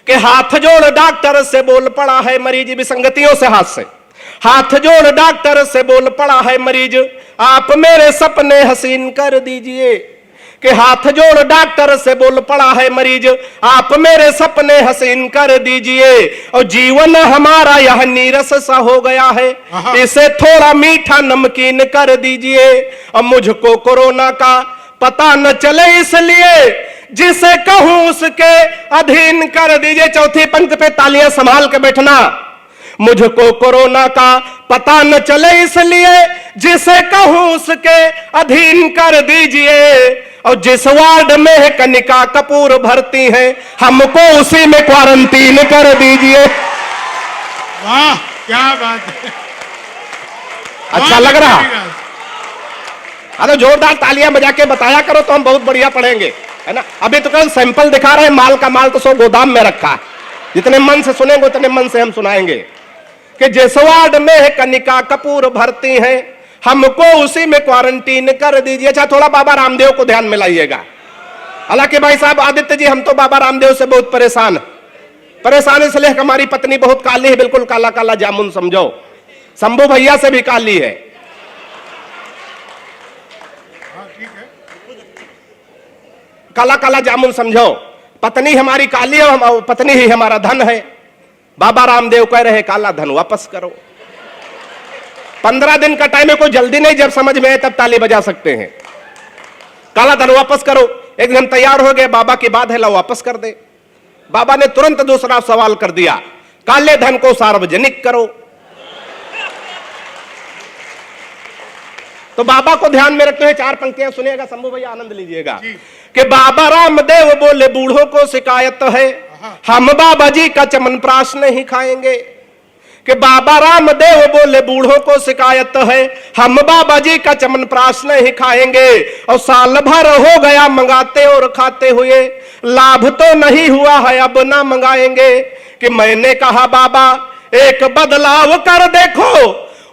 कि हाथ जोड़ डॉक्टर से बोल पड़ा है मरीज, विसंगतियों से हाथ से हाथ जोड़ डॉक्टर से बोल पड़ा है मरीज, आप मेरे सपने हसीन कर दीजिए। कि हाथ जोड़ डॉक्टर से बोल पड़ा है मरीज, आप मेरे सपने हसीन कर दीजिए। और जीवन हमारा यह नीरस सा हो गया है, इसे थोड़ा मीठा नमकीन कर दीजिए। और मुझको कोरोना का पता न चले इसलिए जिसे कहूं उसके अधीन कर दीजिए। चौथी पंक्ति पे तालियां संभाल के बैठना। मुझको कोरोना का पता न चले इसलिए जिसे कहूं उसके अधीन कर दीजिए। और जिस वार्ड में है कनिका कपूर भर्ती है, हमको उसी में क्वारंटीन कर दीजिए। वाह क्या बात है, अच्छा लग रहा? अरे जोरदार तालियां बजा के बताया करो तो हम बहुत बढ़िया पढ़ेंगे, है ना। अभी तो कल सैंपल दिखा रहे हैं, माल का माल तो सो गोदाम में रखा। जितने मन से सुनेंगे उतने मन से हम सुनाएंगे कि जिस वार्ड में है कनिका कपूर भर्ती है, हमको उसी में क्वारंटीन कर दीजिए। अच्छा थोड़ा बाबा रामदेव को ध्यान में लाइएगा। हालांकि भाई साहब आदित्य जी, हम तो बाबा रामदेव से बहुत परेशान इसलिए हमारी पत्नी बहुत काली है, बिल्कुल काला काला जामुन समझो। शंभू भैया से भी काली है। काला काला जामुन समझो। पत्नी हमारी काली है, पत्नी ही हमारा धन है। बाबा रामदेव कह रहे काला धन वापस करो। 15 दिन का टाइम है, कोई जल्दी नहीं, जब समझ में आए तब ताली बजा सकते हैं। काला धन वापस करो। एक दिन तैयार हो गए, बाबा की बात है ला वापस कर दे। बाबा ने तुरंत दूसरा सवाल कर दिया, काले धन को सार्वजनिक करो। तो बाबा को ध्यान में रखते हुए 4 पंक्तियां सुनिएगा, शंभू भैया आनंद लीजिएगा। कि बाबा रामदेव बोले बूढ़ों को शिकायत है, हम बाबा जी का चमनप्राश नहीं खाएंगे। कि बाबा रामदेव बोले बूढ़ों को शिकायत है, हम बाबा जी का चमनप्राश नहीं खाएंगे। और साल भर हो गया मंगाते और खाते हुए, लाभ तो नहीं हुआ है अब ना मंगाएंगे। कि मैंने कहा बाबा एक बदलाव कर देखो,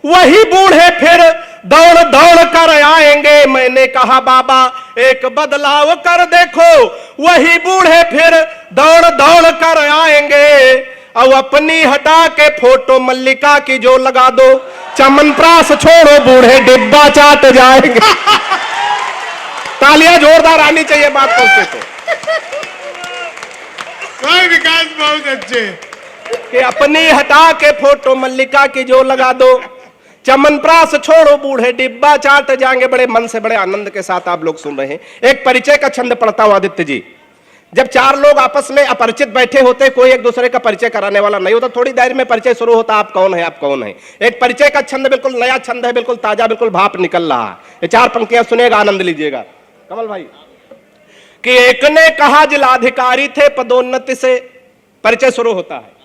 वही बूढ़े फिर दौड़ दौड़ कर आएंगे। मैंने कहा बाबा एक बदलाव कर देखो, वही बूढ़े फिर दौड़ दौड़ कर आएंगे। और अपनी हटा के फोटो मल्लिका की जो लगा दो, चमनप्राश छोड़ो बूढ़े डिब्बा चाट जाएंगे। तालियां जोरदार आनी चाहिए बात करते तो। विकास बहुत अच्छे। कि अपनी हटा के फोटो मल्लिका की जो लगा दो, चमनप्राश छोड़ो बूढ़े डिब्बा चाट जाएंगे। बड़े मन से बड़े आनंद के साथ आप लोग सुन रहे हैं। एक परिचय का छंद पढ़ता हूं आदित्य जी। जब 4 लोग आपस में अपरिचित बैठे होते, कोई एक दूसरे का परिचय कराने वाला नहीं होता, थोड़ी देर में परिचय शुरू होता, आप कौन है आप कौन है। एक परिचय का छंद बिल्कुल नया छंद है, बिल्कुल ताजा, बिल्कुल भाप निकल रहा है। ये 4 पंक्तियां सुनेगा, आनंद लीजिएगा। कमल भाई। कि एक ने कहा जिलाधिकारी थे पदोन्नति से, परिचय शुरू होता है।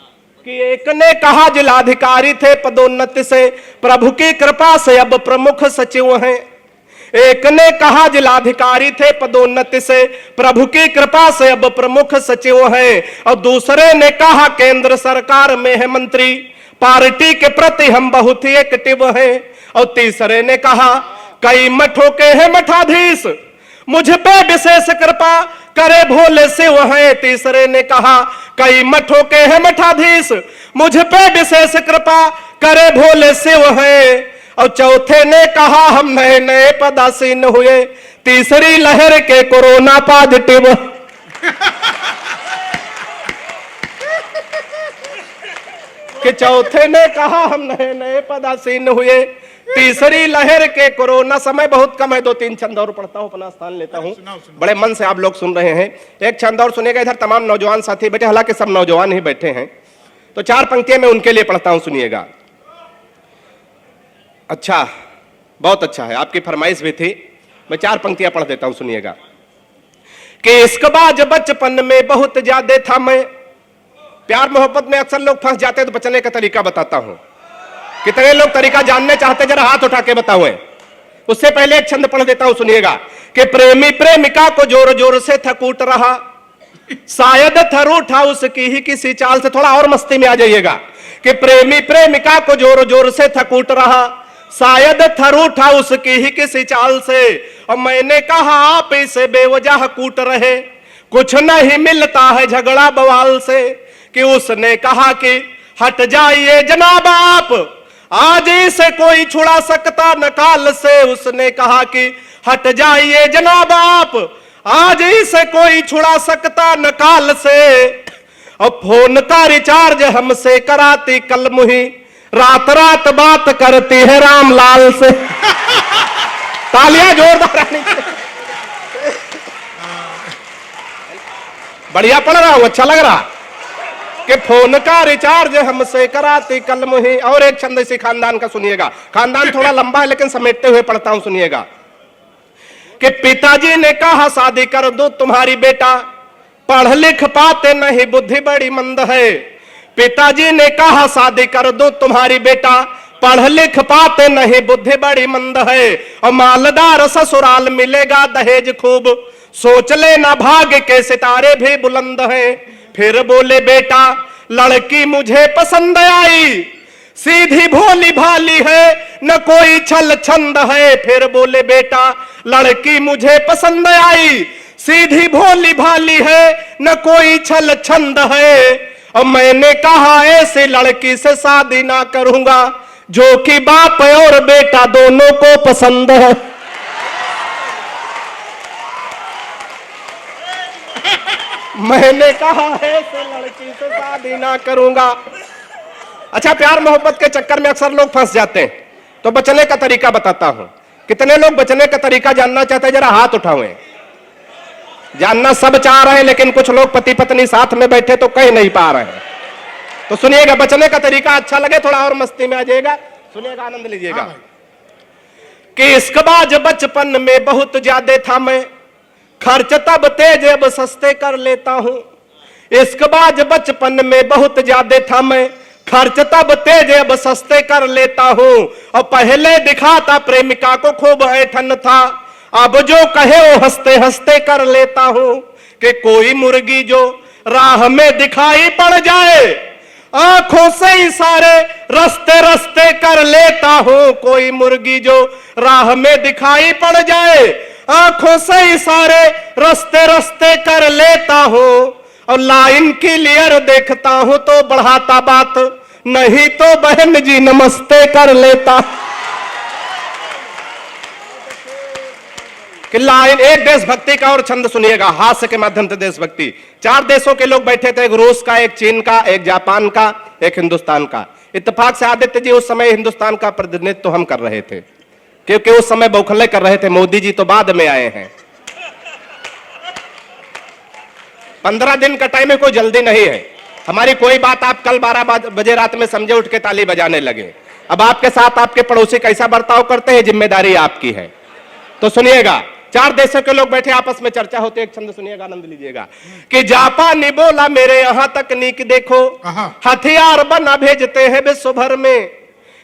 कि एक ने कहा जिलाधिकारी थे पदोन्नति से, प्रभु की कृपा से अब प्रमुख सचिव हैं। एक ने कहा जिलाधिकारी थे पदोन्नति से, प्रभु की कृपा से अब प्रमुख सचिव हैं। और दूसरे ने कहा केंद्र सरकार में है मंत्री, पार्टी के प्रति हम बहुत ही एक्टिव हैं। और तीसरे ने कहा कई मठों के हैं मठाधीश, मुझ पे विशेष कृपा करे भोले शिव हैं। तीसरे ने कहा कई मठों के हैं मठाधीश, मुझ पे विशेष कृपा करे भोले शिव हैं। और चौथे ने कहा हम नए नए पदासीन हुए, तीसरी लहर के कोरोना पॉजिटिव। कि चौथे ने कहा हम नए नए पदासीन हुए, तीसरी लहर के कोरोना। समय बहुत कम है, 2-3 छंद और पढ़ता हूं, अपना स्थान लेता हूं। बड़े मन से आप लोग सुन रहे हैं। एक छंद और सुनिएगा। इधर तमाम नौजवान साथी बैठे, हालांकि सब नौजवान ही बैठे हैं, तो 4 पंक्तियां मैं उनके लिए पढ़ता हूं, सुनिएगा। अच्छा, बहुत अच्छा है, आपकी फरमाइश भी थी, मैं 4 पंक्तियां पढ़ देता हूं, सुनिएगा। कि इश्कबाज बचपन में बहुत ज्यादा था मैं, प्यार मोहब्बत में अक्सर लोग फंस जाते हैं, तो बचने का तरीका बताता हूं। कितने लोग तरीका जानने चाहते, जरा हाथ उठा के बताओ। उससे पहले एक छंद पढ़ देता हूं, सुनिएगा। कि प्रेमी प्रेमिका को जोर जोर से थकूट रहा, शायद थर उठा उसकी ही किसी चाल से। थोड़ा और मस्ती में आ जाइएगा। कि प्रेमी प्रेमिका को जोर जोर से थकूट रहा, शायद थर उठा उसकी ही किसी चाल से। और मैंने कहा आप इसे बेवजह कूट रहे, कुछ नहीं मिलता है झगड़ा बवाल से। कि उसने कहा कि हट जाइए जनाब आप, आज इसे कोई छुड़ा सकता न काल से। उसने कहा कि हट जाइए जनाब आप, आज इसे कोई छुड़ा सकता न काल से। और फोन का रिचार्ज हमसे कराती कल मुही, रात रात बात करती है रामलाल से। तालियां जोरदार आनी चाहिए। बढ़िया पढ़ रहा हूं, अच्छा लग रहा कि फोन का रिचार्ज हमसे कराती कल मुही। और एक छंद इसी खानदान का सुनिएगा, खानदान थोड़ा लंबा है लेकिन समेटते हुए पढ़ता हूं, सुनिएगा। कि पिताजी ने कहा शादी कर दो तुम्हारी बेटा, पढ़ लिख पाते नहीं बुद्धि बड़ी मंद है। पिताजी ने कहा शादी कर दो तुम्हारी बेटा, पढ़ लिख पाते नहीं बुद्धि बड़ी मंद है। और मालदार ससुराल मिलेगा दहेज खूब, सोच लेना भाग्य के सितारे भी बुलंद हैं। फिर बोले बेटा लड़की मुझे पसंद आई, सीधी भोली भाली है न कोई छल छंद है। फिर बोले बेटा लड़की मुझे पसंद आई, सीधी भोली भाली है न कोई छल छंद है। और मैंने कहा ऐसे लड़की से शादी ना करूंगा, जो कि बाप और बेटा दोनों को पसंद है। मैंने कहा ऐसे लड़की से शादी ना करूंगा। अच्छा, प्यार मोहब्बत के चक्कर में अक्सर लोग फंस जाते हैं, तो बचने का तरीका बताता हूं। कितने लोग बचने का तरीका जानना चाहते हैं? जरा हाथ उठाएं। जानना सब चाह रहे हैं, लेकिन कुछ लोग पति पत्नी साथ में बैठे तो कह नहीं पा रहे हैं। तो सुनिएगा, बचने का तरीका अच्छा लगे थोड़ा और मस्ती में आ जाएगा, सुनिएगा, आनंद लीजिएगा। कि इश्कबाज बचपन में बहुत ज्यादा था मैं, खर्च तब तेज अब सस्ते कर लेता हूं। इश्कबाज बचपन में बहुत ज्यादा था मैं, खर्च तब तेज अब सस्ते कर लेता हूं। और पहले दिखाता प्रेमिका को खूब ऐठन था, अब जो कहे वो हंसते हंसते कर लेता हूं। कि कोई मुर्गी जो राह में दिखाई पड़ जाए, आंखों से इशारे रस्ते रस्ते कर लेता हूं। कोई मुर्गी जो राह में दिखाई पड़ जाए, आंखों से इशारे रस्ते रस्ते कर लेता हूं। और लाइन क्लियर देखता हूं तो बढ़ाता बात, नहीं तो बहन जी नमस्ते कर लेता। कि लाइन, एक देशभक्ति का और छंद सुनिएगा, हास्य के माध्यम से देशभक्ति। 4 देशों के लोग बैठे थे, एक रूस का, एक चीन का, एक जापान का, एक हिंदुस्तान का। इत्तेफाक से आदित्य जी उस समय हिंदुस्तान का प्रतिनिधित्व तो हम कर रहे थे, क्योंकि उस समय बौखले कर रहे थे। मोदी जी तो बाद में आए हैं। 15 दिन का टाइम है, कोई जल्दी नहीं है। हमारी कोई बात आप कल 12 बजे रात में समझे, उठ के ताली बजाने लगे। अब आपके साथ आपके पड़ोसी कैसा बर्ताव करते हैं, जिम्मेदारी आपकी है। तो सुनिएगा, 4 देशों के लोग बैठे आपस में चर्चा होते, एक छंद सुनिएगा, आनंद लीजिएगा। कि जापानी बोला मेरे यहां तकनीक देखो, हथियार बना भेजते हैं विश्व भर में।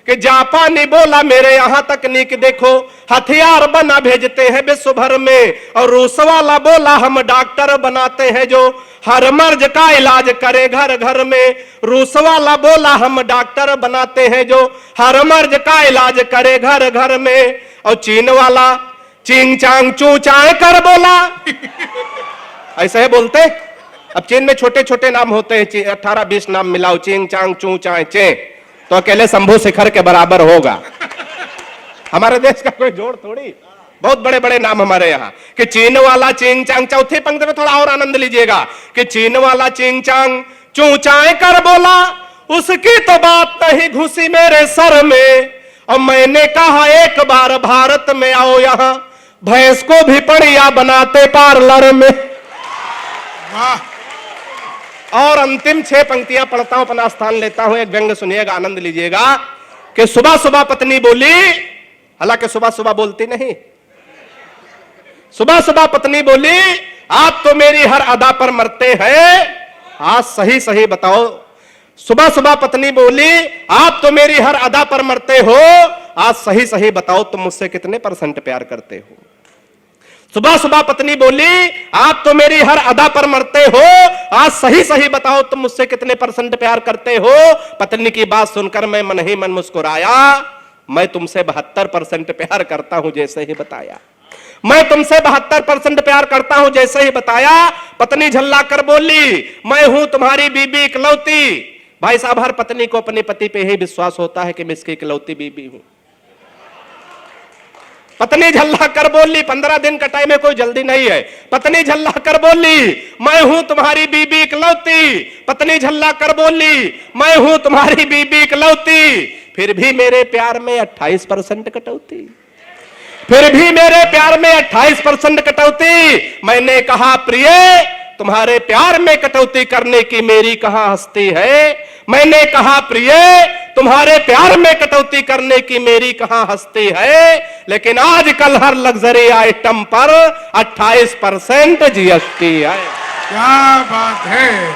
कि जापानी बोला मेरे यहां तकनीक देखो, हथियार बना भेजते हैं विश्व भर में। और रूस वाला बोला हम डॉक्टर बनाते हैं जो हर मर्ज का इलाज करे घर घर में। रूस वाला बोला हम डॉक्टर बनाते हैं जो हर मर्ज का इलाज करे घर घर में। और चीन वाला चिंग चांग चू चाय कर बोला। ऐसे है बोलते। अब चीन में छोटे छोटे नाम होते हैं, 18-20 नाम मिलाओ, चिंग चांग चू चाय चे, तो अकेले शंभू शिखर के बराबर होगा। हमारे देश का कोई जोड़ थोड़ी, बहुत बड़े बड़े नाम हमारे यहाँ। कि चीन वाला चिंग चांग, चौथी पंक्ति में थोड़ा और आनंद लीजिएगा। कि चीन वाला चिंग चांग चू चाय कर बोला, उसकी तो बात नहीं घुसी मेरे सर में। और मैंने कहा एक बार भारत में आओ, यहाँ भैंस को भी पड़िया बनाते पार्लर में। वाह, और अंतिम 6 पंक्तियां पढ़ता हूं, अपना स्थान लेता हूं, एक व्यंग सुनिएगा, आनंद लीजिएगा। कि सुबह सुबह पत्नी बोली, हालांकि सुबह सुबह बोलती नहीं, सुबह सुबह पत्नी बोली आप तो मेरी हर अदा पर मरते हैं, आज सही सही बताओ। सुबह सुबह पत्नी बोली आप तो मेरी हर अदा पर मरते हो, आज सही सही बताओ तुम मुझसे कितने % प्यार करते हो। सुबह सुबह पत्नी बोली आप तो मेरी हर अदा पर मरते हो, आज सही सही बताओ तुम मुझसे कितने % प्यार करते हो। पत्नी की बात सुनकर मैं मन ही मन मुस्कुराया, मैं तुमसे 72% प्यार करता हूं जैसे ही बताया। मैं तुमसे 72% प्यार करता हूं जैसे ही बताया, पत्नी झल्ला कर बोली, मैं हूं तुम्हारी बीबी इकलौती। भाई साहब, हर पत्नी को अपने पति पे ही विश्वास होता है कि मैं इसकी इकलौती बीबी हूं। पत्नी झल्ला कर बोली, 15 दिन का टाइम है, कोई जल्दी नहीं है। पत्नी झल्ला कर बोली, मैं हूं तुम्हारी बीबी इकलौती। पत्नी झल्ला कर बोली, मैं हूं तुम्हारी बीबी इकलौती। फिर भी मेरे प्यार में 28% कटौती, फिर भी मेरे प्यार में 28% कटौती। मैंने कहा प्रिय, तुम्हारे प्यार में कटौती करने की मेरी कहां हस्ती है। मैंने कहा प्रिय, तुम्हारे प्यार में कटौती करने की मेरी कहां हस्ती है। लेकिन आजकल हर लग्जरी आइटम पर 28% जीएसटी है। क्या बात है।